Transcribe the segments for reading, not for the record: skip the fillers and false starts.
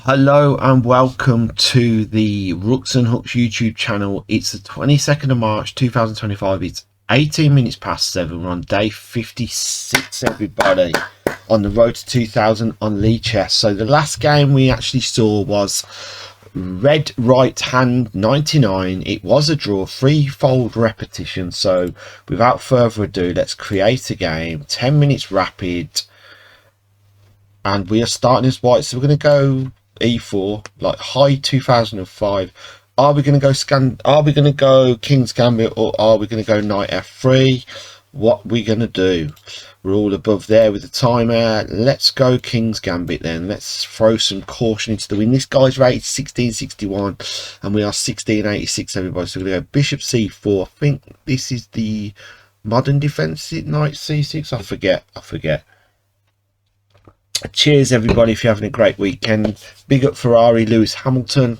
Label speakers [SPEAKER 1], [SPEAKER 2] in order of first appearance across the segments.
[SPEAKER 1] Hello and welcome to the Rooks and Hooks YouTube channel. It's the 22nd of March 2025. It's 18 minutes past 7. We're on day 56, everybody, on the road to 2000 on lichess. So the last game we actually saw was red right hand 99. It was a draw, threefold repetition. So without further ado, let's create a game. 10 minutes rapid. And we are starting as white, so we're going to go e4, like high 2005. Are we going to go King's Gambit, or are we going to go knight f3? What we going to do? We're all above there with the timer. Let's go King's Gambit then. Let's throw some caution into the wind. This guy's rated 1661 and we are 1686, everybody. So we're going to go bishop c4. I think this is the modern defense, knight c6. I forget. Cheers everybody if you're having a great weekend. Big up Ferrari, Lewis Hamilton.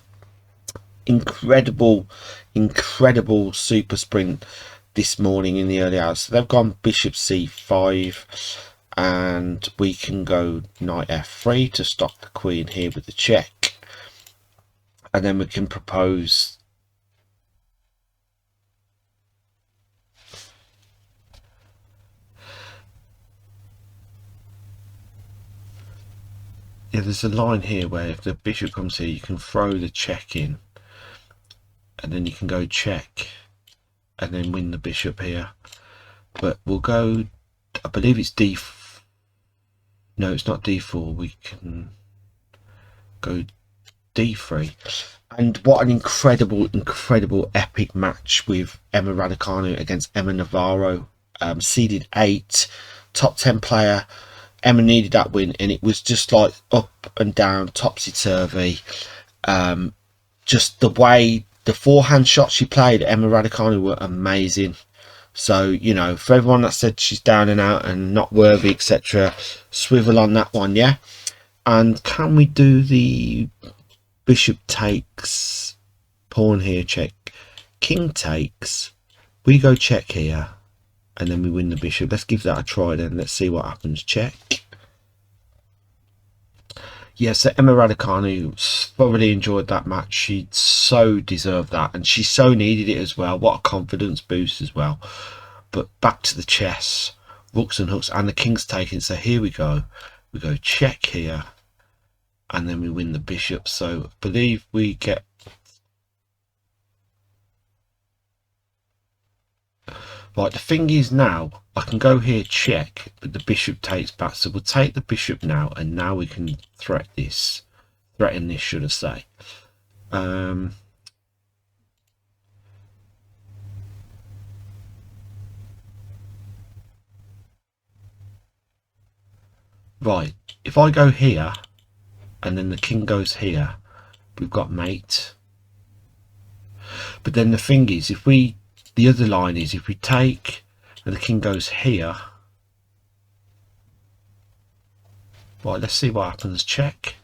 [SPEAKER 1] Incredible super sprint this morning in the early hours. So they've gone bishop c5 and we can go knight f3 to stop the queen here with the check, and then we can propose there's a line here where if the bishop comes here you can throw the check in and then you can go check and then win the bishop here. But we'll go, I believe it's no, it's not d4. We can go d3. And what an incredible epic match with Emma Raducanu against Emma Navarro. Seeded 8, top 10 player. Emma needed that win, and it was just like up and down, topsy-turvy. Just the way the forehand shots she played, Emma Raducanu, were amazing. So, you know, for everyone that said she's down and out and not worthy, etc., swivel on that one, yeah? And can we do the bishop takes, pawn here, check, king takes, we go check here, and then we win the bishop. Let's give that a try then. Let's see what happens. Check. Yeah, so Emma Raducanu thoroughly enjoyed that match. She so deserved that, and she so needed it as well. What a confidence boost as well. But back to the chess, rooks and hooks, and the king's taken. So here we go. We go check here, and then we win the bishop. So I believe we get... Right, the thing is now, I can go here check, but the bishop takes back. So we'll take the bishop now, and now we can threaten this, should I say. Right, if I go here, and then the king goes here, we've got mate. But then the thing is, if we... The other line is if we take and the king goes here. Right, let's see what happens. Check.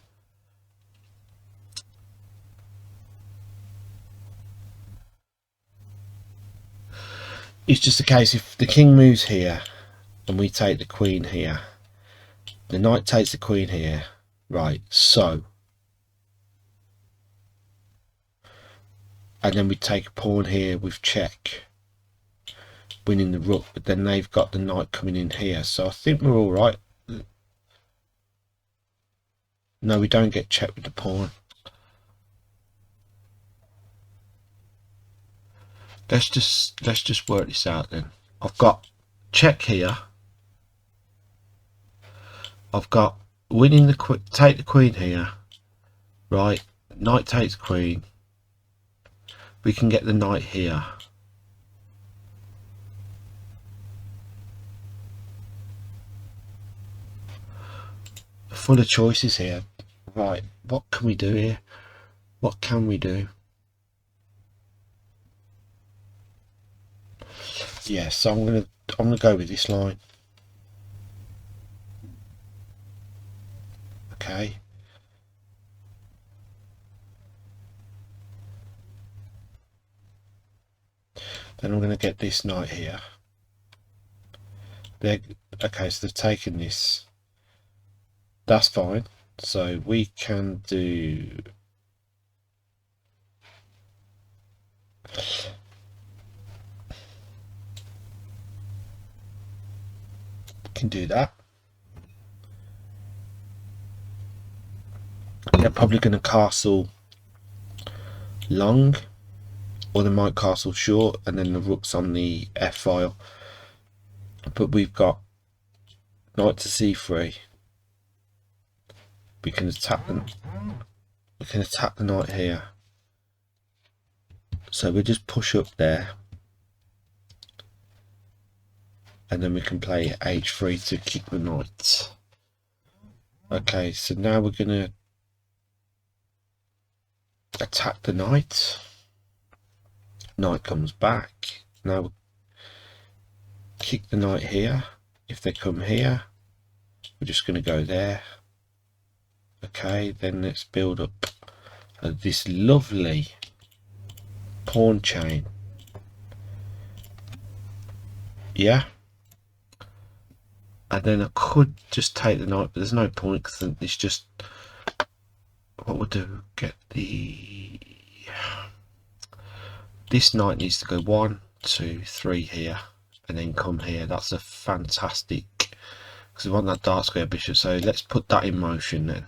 [SPEAKER 1] It's just a case if the king moves here and we take the queen here, the knight takes the queen here. Right, so, and then we take a pawn here with check, winning the rook, but then they've got the knight coming in here, so I think we're all right. No, we don't get checked with the pawn. Let's just work this out then. I've got check here. I've got winning the take the queen here. Right, knight takes queen. We can get the knight here. Full of choices here. Right, what can we do here? What can we do? Yeah, so I'm gonna go with this line. Okay. Then I'm going to get this knight here. Okay, so they've taken this. That's fine. So we can do that. They're probably going to castle long, or they might castle short, and then the rook's on the f file. But we've got knight to c3. We can attack them. We can attack the knight here. So we just push up there, and then we can play h3 to kick the knight. Okay, so now we're gonna attack the knight. Knight comes back. Now we kick the knight here. If they come here, we're just gonna go there. Okay, then let's build up this lovely pawn chain. Yeah, and then I could just take the knight, but there's no point because it's just, what we'll do, get this knight needs to go 1, 2, 3 here, and then come here. That's a fantastic, because we want that dark square bishop. So let's put that in motion then.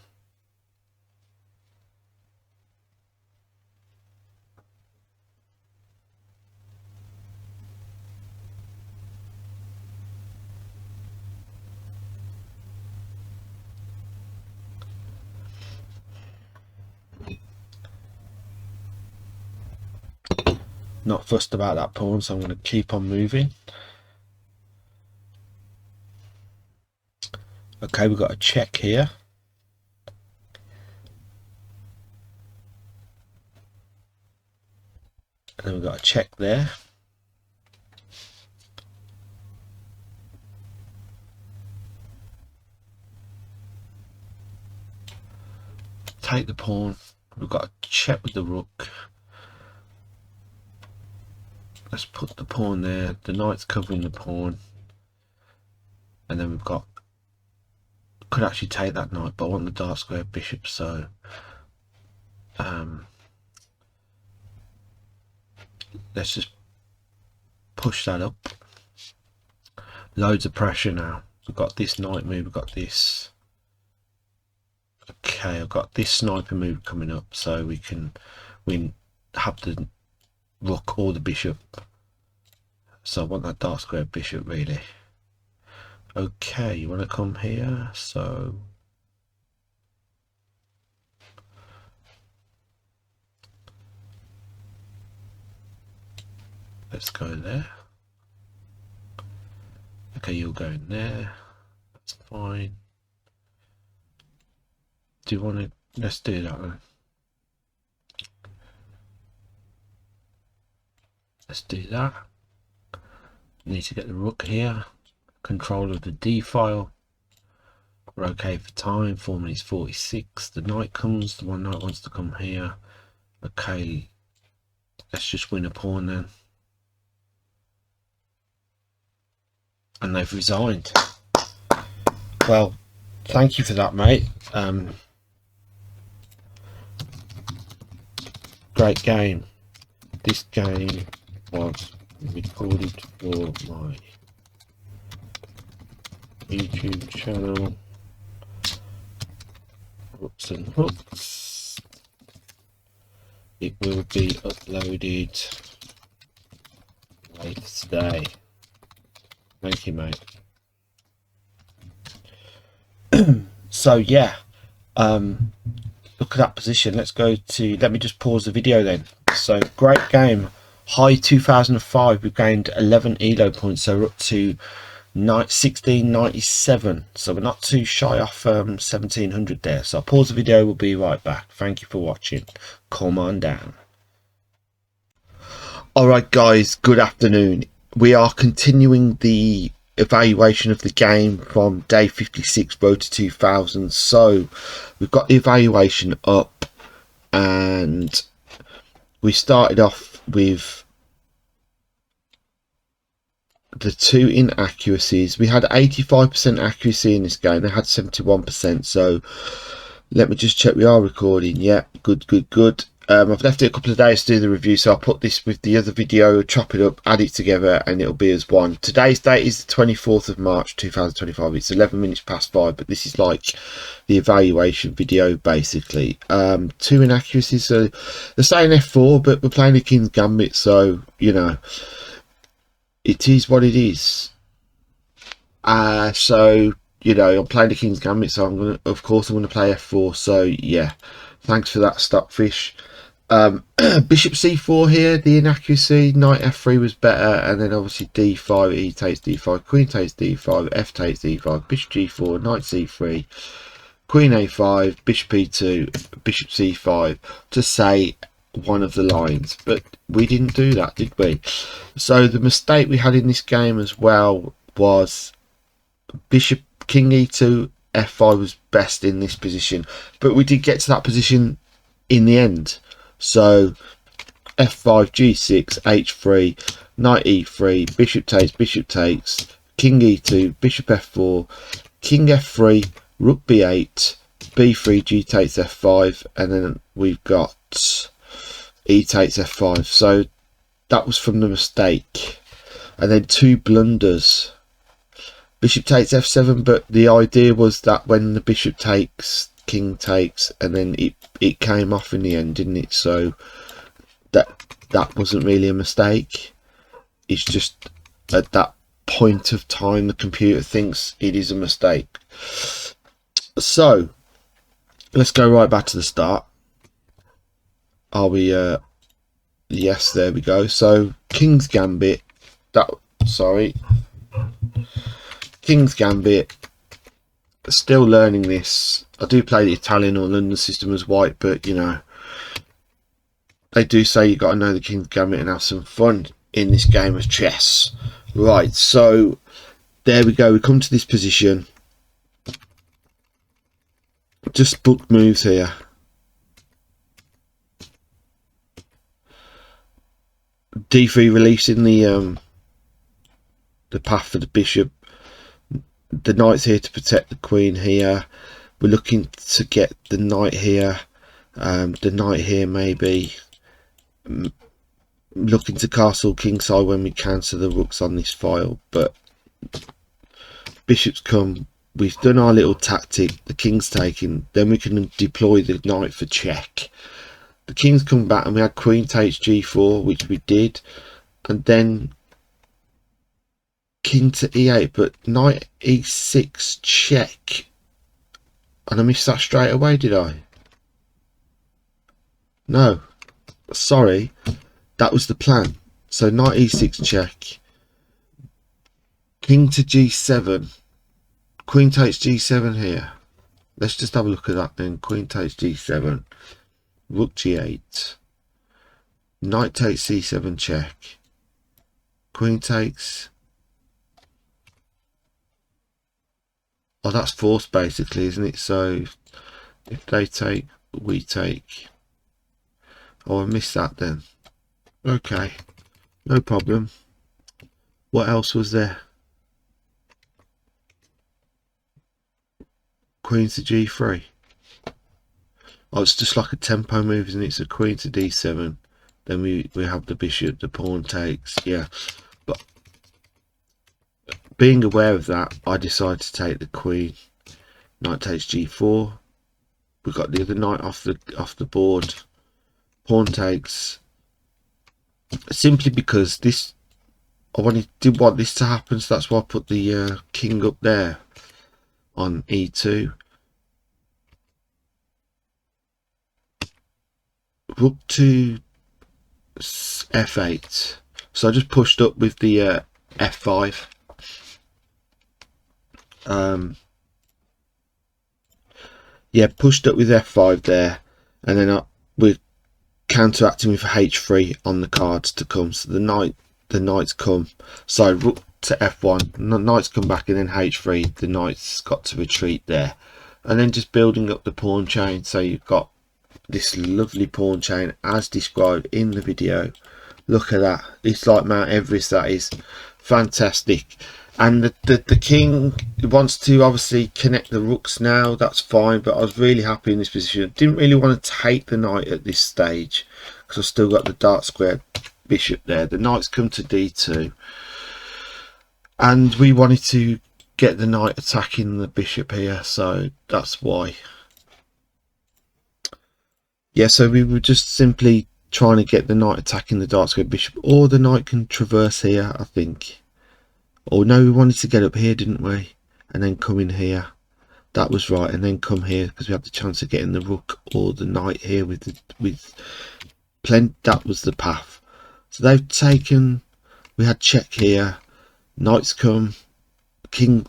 [SPEAKER 1] Not fussed about that pawn, so I'm going to keep on moving. Okay, we've got a check here. And then we've got a check there. Take the pawn. We've got a check with the rook. Let's put the pawn there. The knight's covering the pawn. And then we've got, could actually take that knight, but I want the dark square bishop, so let's just push that up. Loads of pressure now. We've got this knight move, we've got this. Okay, I've got this sniper move coming up, so we have the rook or the bishop. So I want that dark square bishop really. Okay, you want to come here, so let's go there. Okay, you'll go in there, that's fine. Do you want to, let's do that then. Let's do that. Need to get the rook here. Control of the d file. We're okay for time. 4 minutes 46. The knight comes. The one knight wants to come here. Okay, let's just win a pawn then. And they've resigned. Well, thank you for that, mate. Great game. This game was recorded for my YouTube channel, Rooks and Hooks. It will be uploaded later today. Thank you, mate. So yeah, look at that position. Let's go to, let me just pause the video then. So great game. High 2005, we've gained 11 elo points, so we're up to 1697, so we're not too shy off 1700 there. So I'll pause the video, we'll be right back. Thank you for watching. Come on down. Alright guys, good afternoon. We are continuing the evaluation of the game from day 56 road to 2000. So we've got the evaluation up, and we started off with the 2 inaccuracies. We had 85% accuracy in this game. They had 71%, so Let me just check we are recording. Yeah, good. I've left it a couple of days to do the review, so I'll put this with the other video, chop it up, add it together, and it'll be as one. Today's date is the 24th of March 2025. It's 11 minutes past 5, but this is like the evaluation video basically. 2 inaccuracies, so they're saying F4, but we're playing the King's Gambit, so you know it is what it is. So you know, I'm playing the King's Gambit, so I'm gonna, of course, I'm gonna play F4. So yeah, thanks for that, Stockfish. Bishop C4 here, the inaccuracy. Knight F3 was better, and then obviously D5, E takes D5, Queen takes D5, F takes D5, Bishop G4, Knight C3, Queen A5, Bishop E2, Bishop C5 to say one of the lines, but we didn't do that, did we? So the mistake we had in this game as well was Bishop King E2 F5 was best in this position, but we did get to that position in the end. So F5, G6, H3, Knight E3, Bishop takes, King E2, Bishop F4, King F3, Rook B8, B3, G takes F5, and then we've got E takes F5. So that was from the mistake, and then 2 blunders. Bishop takes F7, but the idea was that when the bishop takes, king takes, and then it came off in the end, didn't it? So that wasn't really a mistake. It's just at that point of time the computer thinks it is a mistake. So let's go right back to the start. Are we yes, there we go. So King's Gambit, King's Gambit, still learning this. I do play the Italian or London system as white, but you know, they do say you got to know the King's Gambit and have some fun in this game of chess. Right, so there we go. We come to this position. Just book moves here. D3 releasing the path for the bishop. The knight's here to protect the queen here. We're looking to get the knight here. The knight here maybe. Looking to castle kingside when we can, so the rook's on this file. But bishop's come. We've done our little tactic. The king's taken. Then we can deploy the knight for check. The king's come back, and we had queen takes G4, which we did. And then king to E8, but knight E6 check, and I missed that straight away, did I? No, sorry, that was the plan. So knight E6 check, king to G7, queen takes G7 here. Let's just have a look at that then. Queen takes G7, rook G8, knight takes C7 check, queen takes. Oh, that's forced basically, isn't it? So if they take, we take. Oh, I missed that then. Okay, no problem. What else was there? Queen to G3. Oh, it's just like a tempo move, isn't it? So queen to D7. Then we have the bishop, the pawn takes. Yeah, but being aware of that, I decided to take the queen. Knight takes G4. We've got the other knight off the board. Pawn takes. Simply because this, did want this to happen, so that's why I put the king up there on E2. Rook to F8. So I just pushed up with the F5. Yeah, pushed up with F5 there, and then we're counteracting with H3 on the cards to come. So the knight's come. So rook to F1, knight's come back, and then H3, the knight's got to retreat there, and then just building up the pawn chain. So you've got this lovely pawn chain as described in the video. Look at that, it's like Mount Everest. That is fantastic. And the king wants to obviously connect the rooks now. That's fine, but I was really happy in this position. Didn't really want to take the knight at this stage because I've still got the dark square bishop there. The knight's come to d2, and we wanted to get the knight attacking the bishop here, so that's why. Yeah, so we were just simply trying to get the knight attacking the dark square bishop, or the knight can traverse here, I think. Or no, we wanted to get up here, didn't we? And then come in here. That was right, and then come here because we had the chance of getting the rook or the knight here with plenty. That was the path. So they've taken. We had check here. Knights come.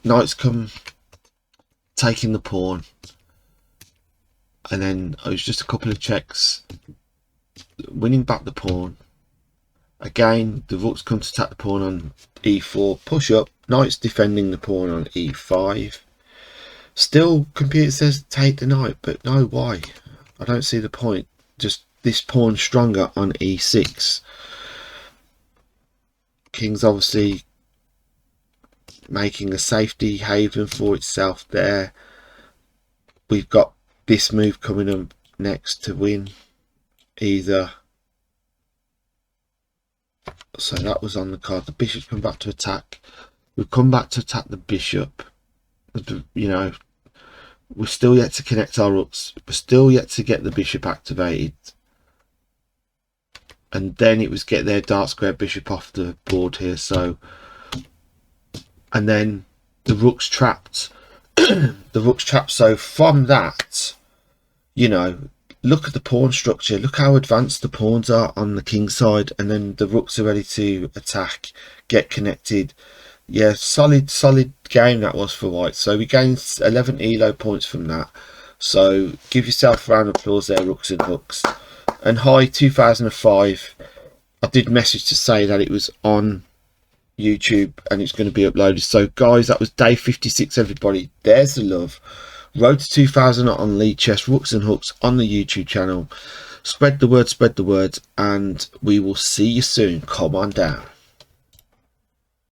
[SPEAKER 1] Knights come. Taking the pawn, and then it was just a couple of checks. Winning back the pawn. Again, the rook's come to attack the pawn on e4, push up, knight's defending the pawn on e5. Still, computer says take the knight, but no, why? I don't see the point. Just this pawn stronger on e6. King's obviously making a safety haven for itself there. We've got this move coming up next to win either. So that was on the card. The bishop's come back to attack. We've come back to attack the bishop. You know, we're still yet to connect our rooks. We're still yet to get the bishop activated. And then it was get their dark square bishop off the board here. So, and then the rook's trapped. The rook's trapped. So from that, you know, look at the pawn structure. Look how advanced the pawns are on the king side, and then the rooks are ready to attack, get connected. Yeah, solid game that was for white. So we gained 11 elo points from that. So give yourself a round of applause there, Rooks and Hooks. And hi 2005. I did message to say that it was on YouTube and it's going to be uploaded. So guys, that was day 56, everybody. There's the love. Road to 2000 on lichess, Rooks and Hooks on the YouTube channel. Spread the word, and we will see you soon. Come on down.